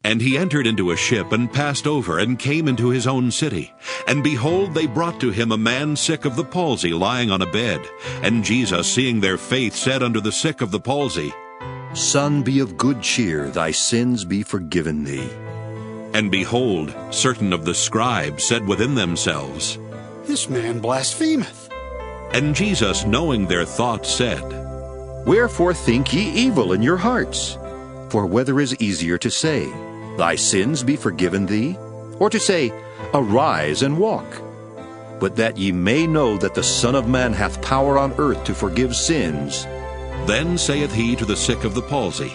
And he entered into a ship, and passed over, and came into his own city. And behold, they brought to him a man sick of the palsy, lying on a bed. And Jesus, seeing their faith, said unto the sick of the palsy, Son, be of good cheer, thy sins be forgiven thee. And behold, certain of the scribes said within themselves, This man blasphemeth. And Jesus, knowing their thoughts, said, Wherefore think ye evil in your hearts? For whether is easier to say, Thy sins be forgiven thee, or to say, Arise and walk? But that ye may know that the Son of Man hath power on earth to forgive sins. Then saith he to the sick of the palsy,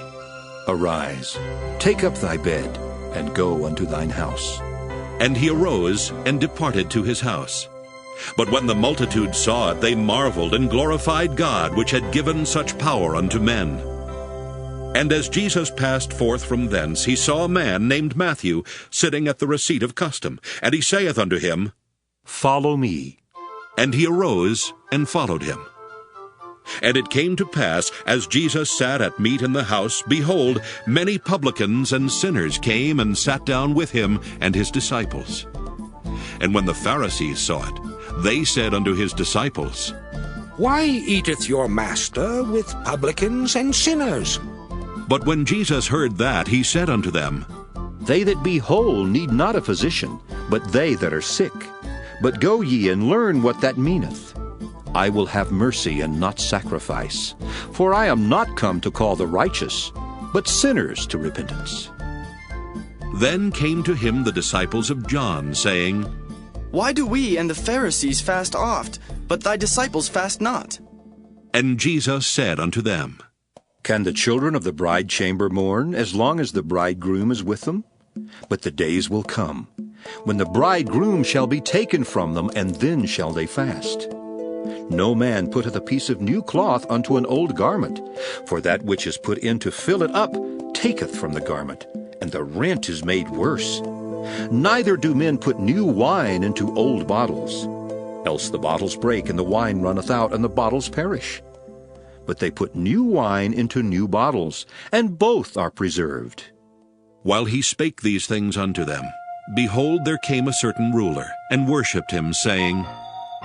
Arise, take up thy bed, and go unto thine house. And he arose, and departed to his house. But when the multitude saw it, they marveled, and glorified God, which had given such power unto men. And as Jesus passed forth from thence, he saw a man named Matthew sitting at the receipt of custom. And he saith unto him, Follow me. And he arose, and followed him. And it came to pass, as Jesus sat at meat in the house, behold, many publicans and sinners came and sat down with him and his disciples. And when the Pharisees saw it, they said unto his disciples, Why eateth your master with publicans and sinners? But when Jesus heard that, he said unto them, They that be whole need not a physician, but they that are sick. But go ye and learn what that meaneth. I will have mercy and not sacrifice. For I am not come to call the righteous, but sinners to repentance. Then came to him the disciples of John, saying, Why do we and the Pharisees fast oft, but thy disciples fast not? And Jesus said unto them, Can the children of the bride chamber mourn as long as the bridegroom is with them? But the days will come, when the bridegroom shall be taken from them, and then shall they fast. No man putteth a piece of new cloth unto an old garment, for that which is put in to fill it up taketh from the garment, and the rent is made worse. Neither do men put new wine into old bottles, else the bottles break, and the wine runneth out, and the bottles perish. But they put new wine into new bottles, and both are preserved. While he spake these things unto them, behold, there came a certain ruler, and worshipped him, saying,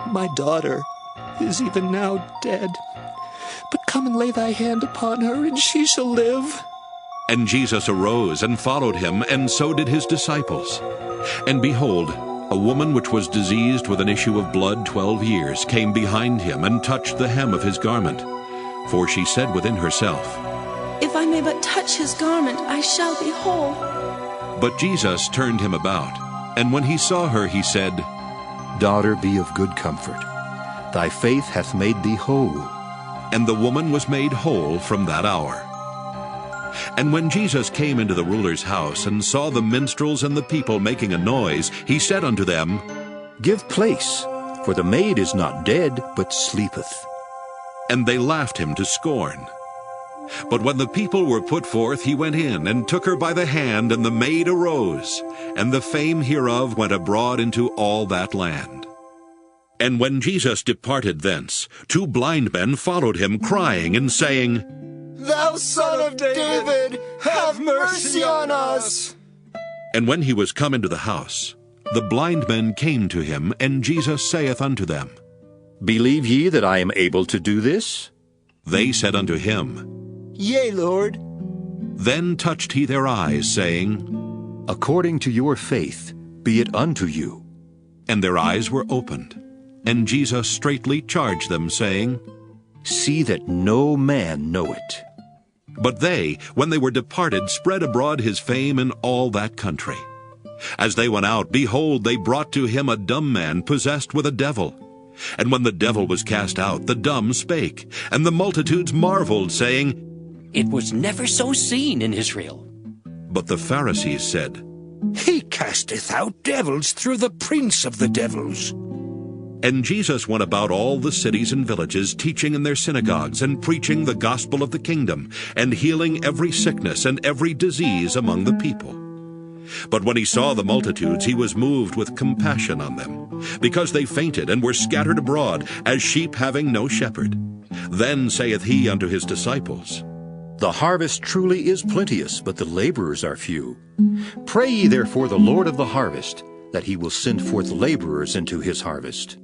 My daughter is even now dead. But come and lay thy hand upon her, and she shall live. And Jesus arose and followed him, and so did his disciples. And behold, a woman which was diseased with an issue of blood 12 years came behind him, and touched the hem of his garment. For she said within herself, If I may but touch his garment, I shall be whole. But Jesus turned him about, and when he saw her, he said, Daughter, be of good comfort. Thy faith hath made thee whole. And the woman was made whole from that hour. And when Jesus came into the ruler's house, and saw the minstrels and the people making a noise, he said unto them, Give place, for the maid is not dead, but sleepeth. And they laughed him to scorn. But when the people were put forth, he went in, and took her by the hand, and the maid arose. And the fame hereof went abroad into all that land. And when Jesus departed thence, 2 blind men followed him, crying and saying, Thou Son of David, have mercy on us. And when he was come into the house, the blind men came to him, and Jesus saith unto them, Believe ye that I am able to do this? They said unto him, Yea, Lord. Then touched he their eyes, saying, According to your faith, be it unto you. And their eyes were opened. And Jesus straitly charged them, saying, See that no man know it. But they, when they were departed, spread abroad his fame in all that country. As they went out, behold, they brought to him a dumb man possessed with a devil. And when the devil was cast out, the dumb spake. And the multitudes marveled, saying, It was never so seen in Israel. But the Pharisees said, He casteth out devils through the prince of the devils. And Jesus went about all the cities and villages, teaching in their synagogues, and preaching the gospel of the kingdom, and healing every sickness and every disease among the people. But when he saw the multitudes, he was moved with compassion on them, because they fainted and were scattered abroad, as sheep having no shepherd. Then saith he unto his disciples, The harvest truly is plenteous, but the laborers are few. Pray ye therefore the Lord of the harvest, that he will send forth laborers into his harvest.